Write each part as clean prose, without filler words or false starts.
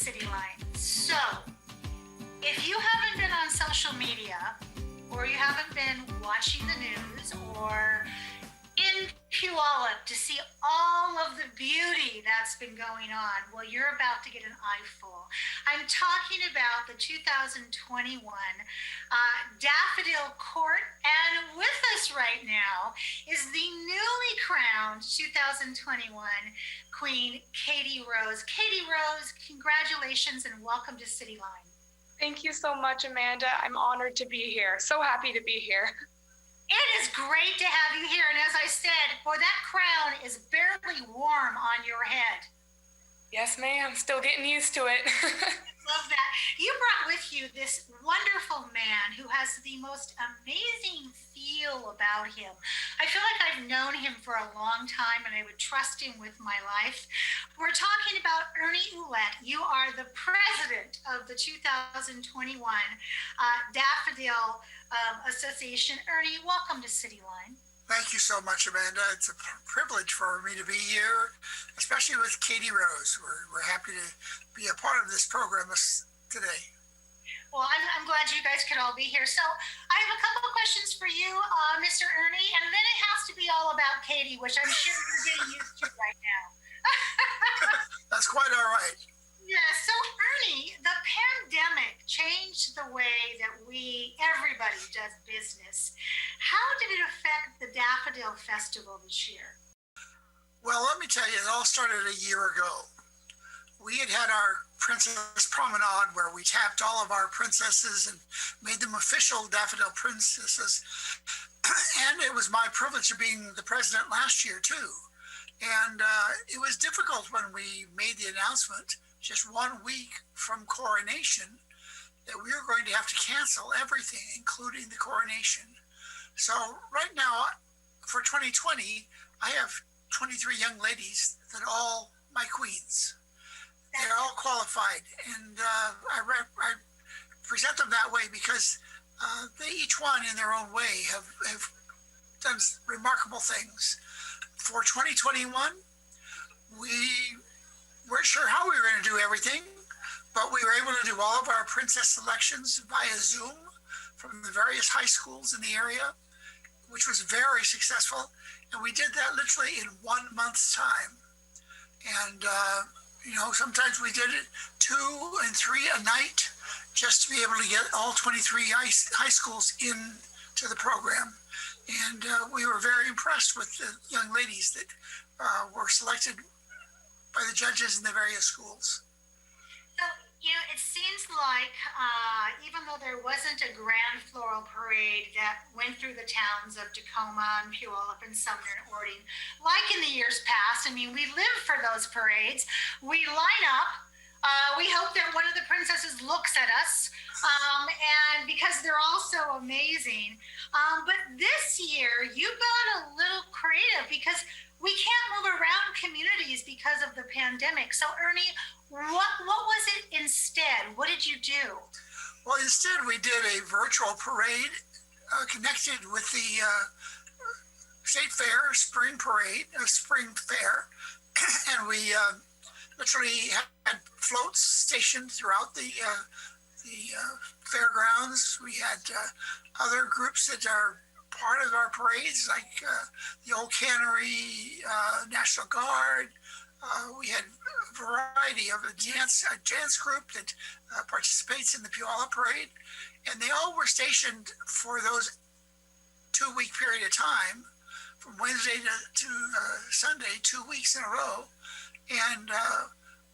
Cityline. So, if you haven't been on social media, or you haven't been watching the news, or in Puyallup to see all of the beauty that's been going on, well, you're about to get an eyeful. I'm talking about the 2021 Daffodil Court, and with us right now is the newly crowned 2021 Queen Katie Rose. Katie Rose, congratulations and welcome to Cityline. Thank you so much, Amanda. I'm honored to be here. So happy to be here. It is great to have you here. And as I said, boy, that crown is barely warm on your head. Yes, ma'am. Still getting used to it. Love that. You brought with you this wonderful man who has the most amazing feel about him. I feel like I've known him for a long time and I would trust him with my life. We're talking about Ernie Ouellette. You are the president of the 2021 Daffodil Association. Ernie, welcome to Cityline. Thank you so much, Amanda. It's a privilege for me to be here, especially with Katie Rose. We're happy to be a part of this program today. Well, I'm glad you guys could all be here. So I have a couple of questions for you, Mr. Ernie, and then it has to be all about Katie, which I'm sure you're getting used to right now. That's quite all right. Yeah, so Ernie, the pandemic changed the way that everybody does business. How did it affect the Daffodil Festival this year? Well, let me tell you, it all started a year ago. We had our Princess Promenade where we tapped all of our princesses and made them official Daffodil princesses. And it was my privilege of being the president last year, too. And it was difficult when we made the announcement just 1 week from coronation that we were going to have to cancel everything, including the coronation. So right now, for 2020, I have 23 young ladies that are all my queens. They're all qualified, and I present them that way because they each one in their own way have done remarkable things. For 2021, we weren't sure how we were going to do everything, but we were able to do all of our princess selections via Zoom from the various high schools in the area, which was very successful. And we did that literally in 1 month's time. And, sometimes we did it 2 and 3 a night just to be able to get all 23 high schools into the program. And we were very impressed with the young ladies that were selected by the judges in the various schools. So, it seems like even though there wasn't a grand floral parade that went through the towns of Tacoma and Puyallup and Sumner and Ording, like in the years past, we live for those parades. We line up. We hope that one of the princesses looks at us, and because they're all so amazing. But this year, you got a little creative because we can't move around communities because of the pandemic. So, Ernie, what was it instead? What did you do? Well, instead, we did a virtual parade connected with the State Fair Spring Parade, Spring Fair, and we literally had floats stationed throughout the fairgrounds. We had other groups that are part of our parades, like the Old Cannery, National Guard. We had a variety of a dance group that participates in the Puyallup Parade, and they all were stationed for those 2-week period of time, from Wednesday to Sunday, 2 weeks in a row. And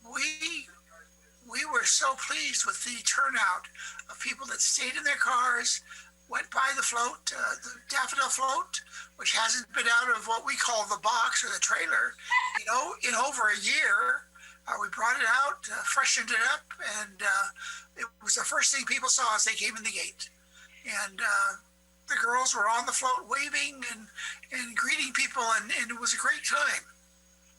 we were so pleased with the turnout of people that stayed in their cars, went by the float, the Daffodil float, which hasn't been out of what we call the box or the trailer, in over a year. We brought it out, freshened it up, and it was the first thing people saw as they came in the gate. And the girls were on the float waving and greeting people, and it was a great time.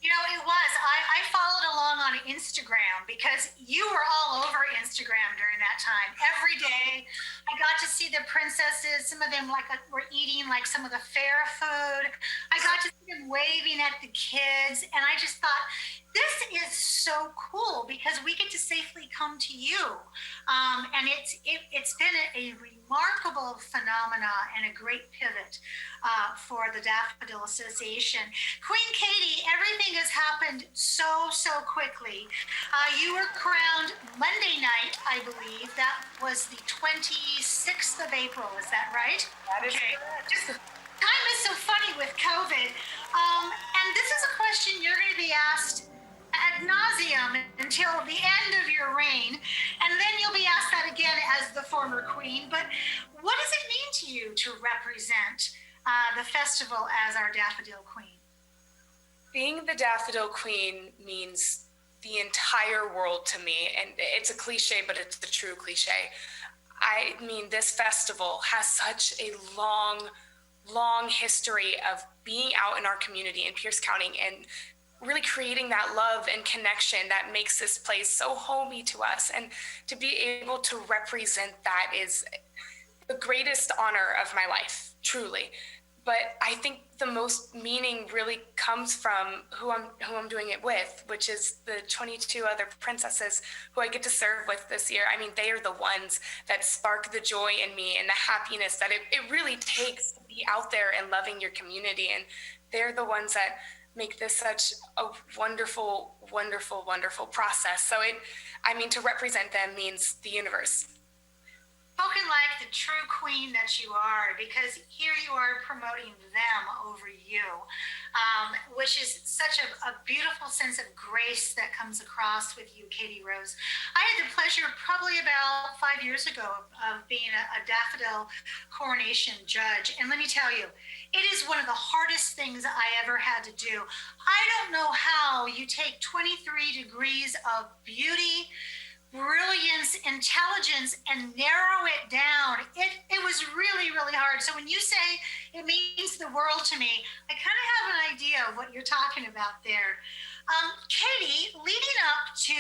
You know, it was. I followed along on Instagram because you were all over Instagram during that time. Every day, I got to see the princesses. Some of them were eating like some of the fair food. I got to see them waving at the kids, and I just thought, this is so cool because we get to safely come to you, and it's been a remarkable phenomena and a great pivot for the Daffodil Association. Queen Katie, everything has happened so quickly. You were crowned Monday night, I believe. That was the 26th of April. Is that right? That is okay. correct. Just, time is so funny with COVID. And this is a question you're going to be asked ad nauseum until the end of your reign, and then you'll be asked that again as the former queen. But what does it mean to you to represent the festival as our Daffodil Queen? Being the Daffodil Queen means the entire world to me, and it's a cliche, but it's the true cliche. I mean, this festival has such a long history of being out in our community in Pierce County and really creating that love and connection that makes this place so homey to us. And to be able to represent that is the greatest honor of my life, truly. But I think the most meaning really comes from who I'm doing it with, which is the 22 other princesses who I get to serve with this year. I mean, they are the ones that spark the joy in me and the happiness that it really takes to be out there and loving your community. And they're the ones that make this such a wonderful process. So to represent them means the universe. Spoken like the true queen that you are, because here you are promoting them over you, which is such a beautiful sense of grace that comes across with you, Katie Rose. I had the pleasure probably about 5 years ago of being a Daffodil coronation judge. And let me tell you, it is one of the hardest things I ever had to do. I don't know how you take 23 degrees of beauty, brilliance, intelligence, and narrow it down. It was really hard. So when you say it means the world to me, I kind of have an idea of what you're talking about there. Katie, leading up to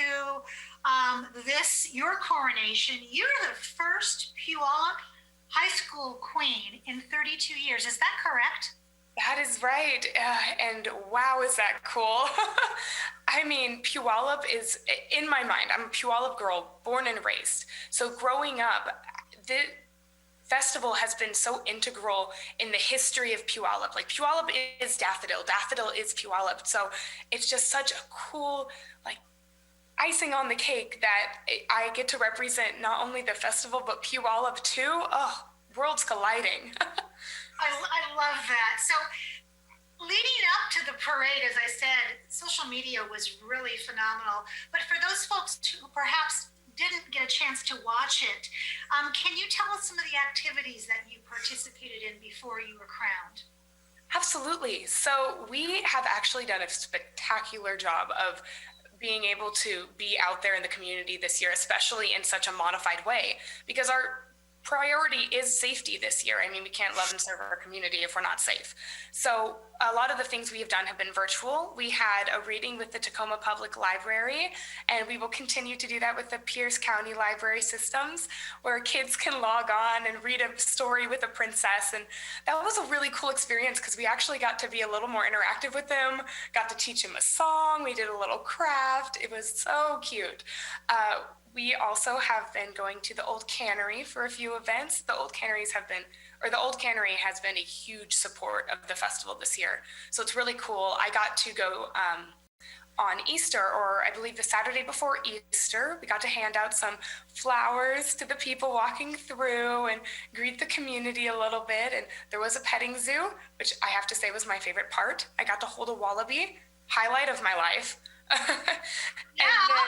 your coronation, you're the first Puyallup High School queen in 32 years. Is that correct? That is right. And wow, is that cool? I mean, Puyallup is, in my mind, I'm a Puyallup girl, born and raised. So growing up, the festival has been so integral in the history of Puyallup. Like, Puyallup is Daffodil, Daffodil is Puyallup. So it's just such a cool, icing on the cake that I get to represent not only the festival, but Puyallup too. Oh, worlds colliding. I love that. So leading up to the parade, as I said, social media was really phenomenal. But for those folks who perhaps didn't get a chance to watch it, can you tell us some of the activities that you participated in before you were crowned? Absolutely. So we have actually done a spectacular job of being able to be out there in the community this year, especially in such a modified way, because our priority is safety this year. I mean, we can't love and serve our community if we're not safe. So a lot of the things we have done have been virtual. We had a reading with the Tacoma Public Library, and we will continue to do that with the Pierce County Library Systems, where kids can log on and read a story with a princess. And that was a really cool experience because we actually got to be a little more interactive with them, got to teach them a song. We did a little craft. It was so cute. We also have been going to the Old Cannery for a few events. The Old Cannery has been a huge support of the festival this year. So it's really cool. I got to go on Easter, or I believe the Saturday before Easter. We got to hand out some flowers to the people walking through and greet the community a little bit. And there was a petting zoo, which I have to say was my favorite part. I got to hold a wallaby, highlight of my life. Yeah. And then,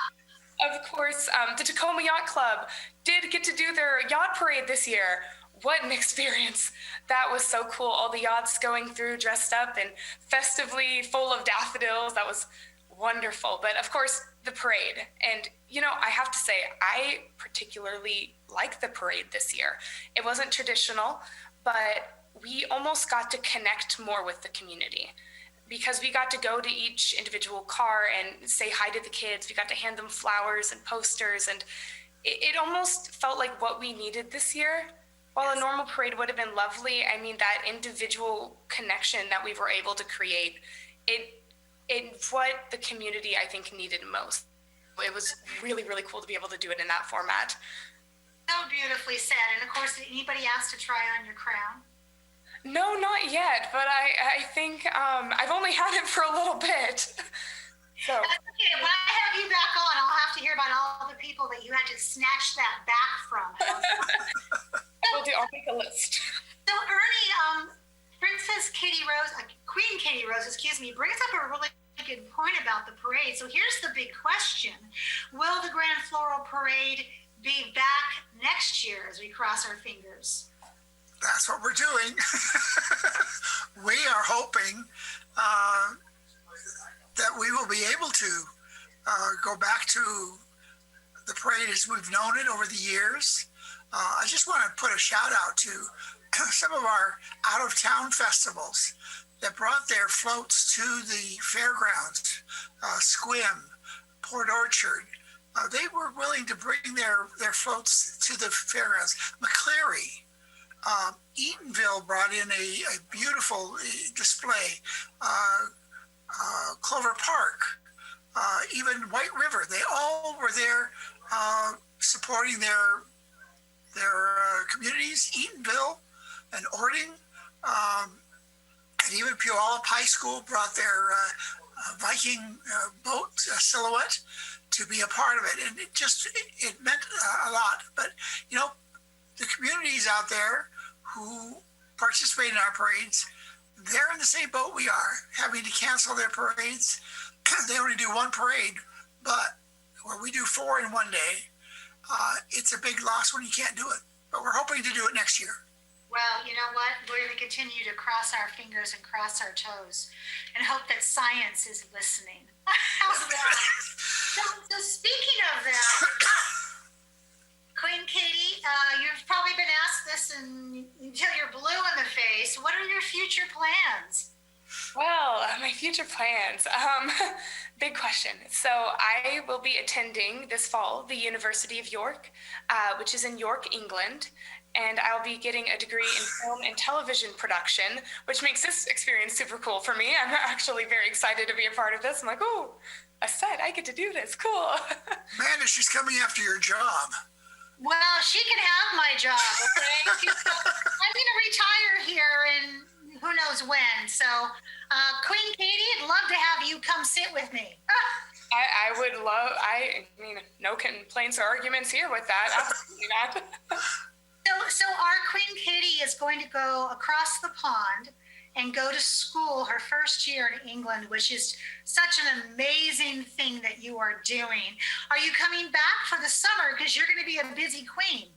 of course, the Tacoma Yacht Club did get to do their yacht parade this year. What an experience. That was so cool. All the yachts going through dressed up and festively full of daffodils. That was wonderful. But of course, the parade. And, I have to say, I particularly like the parade this year. It wasn't traditional, but we almost got to connect more with the community. because we got to go to each individual car and say hi to the kids. We got to hand them flowers and posters, and it almost felt like what we needed this year. While a normal parade would have been lovely, I mean, that individual connection that we were able to create, it what the community, I think, needed most. It was really, really cool to be able to do it in that format. So beautifully said. And of course, did anybody ask to try on your crown? No, not yet, but I think I've only had it for a little bit. So That's okay. When I have you back on, I'll have to hear about all the people that you had to snatch that back from. I'll make a list. So Ernie, Princess Katie Rose, Queen Katie Rose, excuse me, brings up a really good point about the parade. So here's the big question. Will the Grand Floral Parade be back next year as we cross our fingers? That's what we're doing. We are hoping that we will be able to go back to the parade as we've known it over the years. I just want to put a shout out to some of our out-of-town festivals that brought their floats to the fairgrounds, Squim, Port Orchard. They were willing to bring their floats to the fairgrounds. McCleary, Eatonville brought in a beautiful display. Clover Park, even White River, they all were there supporting their communities. Eatonville and Ording, and even Puyallup High School brought their Viking boat silhouette to be a part of it, and it meant a lot. But you know, the communities out there who participate in our parades, they're in the same boat we are, having to cancel their parades. They only do one parade, but where we do 4 in one day, it's a big loss when you can't do it. But we're hoping to do it next year. Well, you know what? We're going to continue to cross our fingers and cross our toes and hope that science is listening. How's that? So speaking of that, Queen Katie, you've probably been asked this until you're blue in the face. What are your future plans? Well, my future plans. Big question. So I will be attending this fall the University of York, which is in York, England. And I'll be getting a degree in film and television production, which makes this experience super cool for me. I'm actually very excited to be a part of this. I'm like, oh, a set, I get to do this. Cool. Amanda, she's coming after your job. Well, she can have my job, okay? I'm going to retire here in who knows when. So, Queen Katie, I'd love to have you come sit with me. I would love, I mean, no complaints or arguments here with that. Absolutely not. So our Queen Katie is going to go across the pond and go to school her first year in England, which is such an amazing thing that you are doing. Are you coming back for the summer? Because you're going to be a busy queen.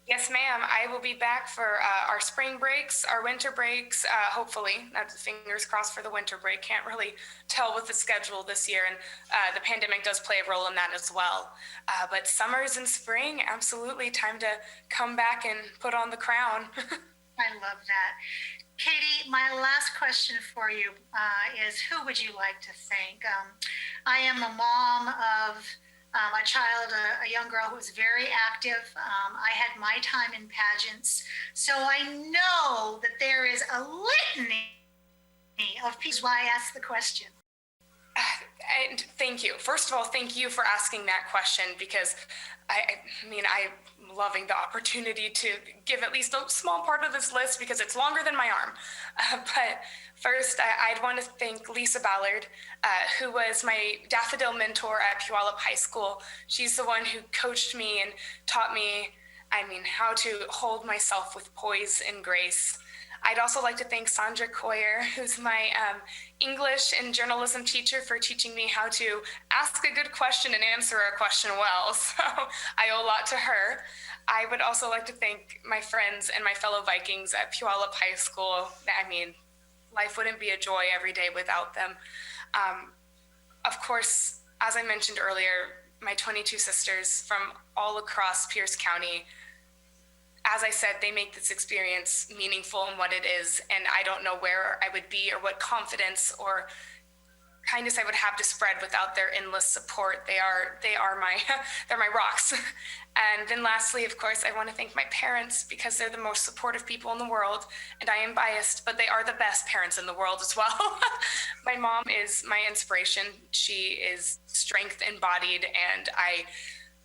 Yes, ma'am. I will be back for our spring breaks, our winter breaks, hopefully. That's fingers crossed for the winter break. Can't really tell with the schedule this year, and the pandemic does play a role in that as well. But summers and spring, absolutely time to come back and put on the crown. I love that. Katie, my last question for you is, who would you like to thank? I am a mom of a child, a young girl who was very active. I had my time in pageants, so I know that there is a litany of pieces. Why I asked the question. And thank you. First of all, thank you for asking that question, because I'm loving the opportunity to give at least a small part of this list, because it's longer than my arm. But first, I'd want to thank Lisa Ballard, who was my Daffodil mentor at Puyallup High School. She's the one who coached me and taught me, how to hold myself with poise and grace. I'd also like to thank Sandra Coyer, who's my English and journalism teacher, for teaching me how to ask a good question and answer a question well. So I owe a lot to her. I would also like to thank my friends and my fellow Vikings at Puyallup High School. Life wouldn't be a joy every day without them. Of course, as I mentioned earlier, my 22 sisters from all across Pierce County. as I said, they make this experience meaningful in what it is, and I don't know where I would be or what confidence or kindness I would have to spread without their endless support. They are my they're my rocks. And then lastly, of course, I want to thank my parents because they're the most supportive people in the world. And I am biased, but they are the best parents in the world as well. My mom is my inspiration. She is strength embodied, and I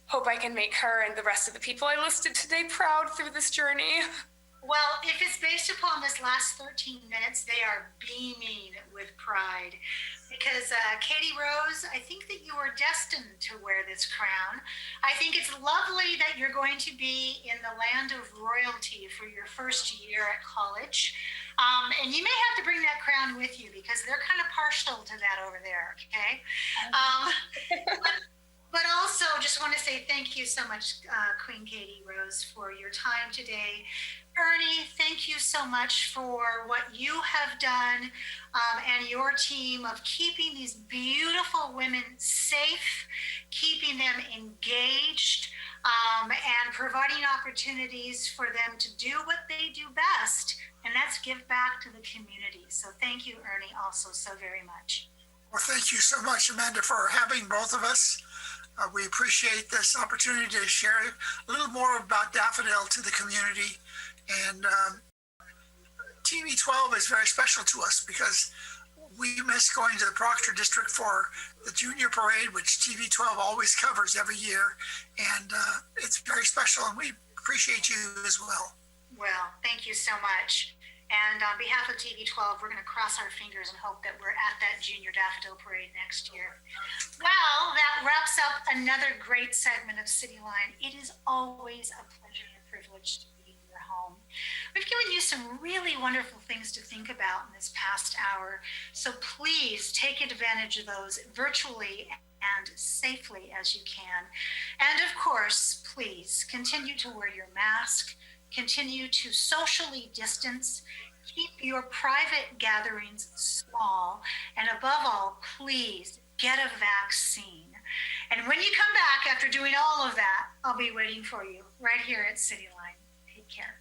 hope I can make her and the rest of the people I listed today proud through this journey. Well, if it's based upon this last 13 minutes, they are beaming with pride. Because Katie Rose, I think that you are destined to wear this crown. I think it's lovely that you're going to be in the land of royalty for your first year at college. And you may have to bring that crown with you because they're kind of partial to that over there, okay? But also just want to say thank you so much, Queen Katie Rose, for your time today. Ernie, thank you so much for what you have done and your team of keeping these beautiful women safe, keeping them engaged, and providing opportunities for them to do what they do best, and that's give back to the community. So thank you, Ernie, also so very much. Well, thank you so much, Amanda, for having both of us. We appreciate this opportunity to share a little more about Daffodil to the community. And TV 12 is very special to us because we miss going to the Proctor District for the Junior Parade, which TV 12 always covers every year. And it's very special, and we appreciate you as well. Well, thank you so much. And on behalf of TV 12, we're going to cross our fingers and hope that we're at that Junior Daffodil Parade next year. Well, that wraps up another great segment of Cityline. It is always a pleasure and a privilege to be in your home. We've given you some really wonderful things to think about in this past hour, so please take advantage of those virtually and safely as you can. And of course, please continue to wear your mask, continue to socially distance, keep your private gatherings small, and above all, please get a vaccine. And when you come back after doing all of that, I'll be waiting for you right here at Cityline. Take care.